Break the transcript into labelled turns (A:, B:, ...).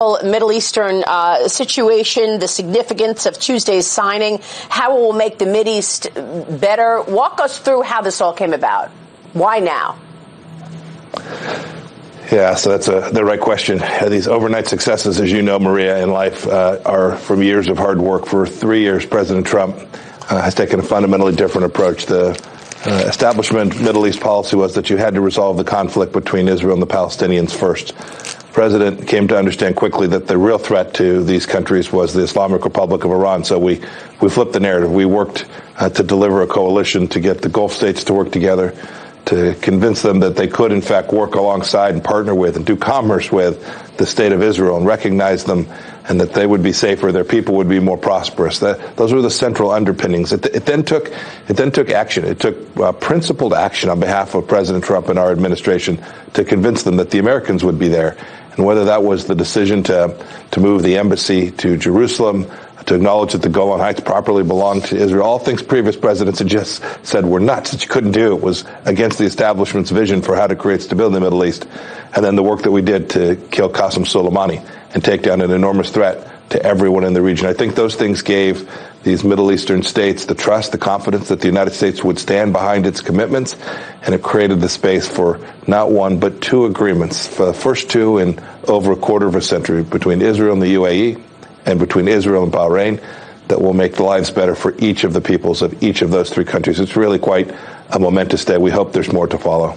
A: Middle Eastern situation, the significance of Tuesday's signing, how it will make the Mideast better. Walk us through how this all came about. Why now?
B: Yeah, so that's the right question. These overnight successes, as you know, Maria, in life are from years of hard work. For 3 years, President Trump has taken a fundamentally different approach. The establishment Middle East policy was that you had to resolve the conflict between Israel and the Palestinians first. The President came to understand quickly that the real threat to these countries was the Islamic Republic of Iran. So we flipped the narrative. We worked to deliver a coalition to get the Gulf states to work together, to convince them that they could, in fact, work alongside and partner with and do commerce with the state of Israel and recognize them, and that they would be safer, their people would be more prosperous. Those were the central underpinnings. It then took action. It took principled action on behalf of President Trump and our administration to convince them that the Americans would be there. And whether that was the decision to move the embassy to Jerusalem, to acknowledge that the Golan Heights properly belonged to Israel, all things previous presidents had just said were nuts, that you couldn't do. It was against the establishment's vision for how to create stability in the Middle East. And then the work that we did to kill Qasem Soleimani and take down an enormous threat to everyone in the region. I think those things gave these Middle Eastern states the trust, the confidence that the United States would stand behind its commitments, and it created the space for not one but two agreements, for the first two in over a quarter of a century, between Israel and the UAE, and between Israel and Bahrain, that will make the lives better for each of the peoples of each of those three countries. It's really quite a momentous day. We hope there's more to follow.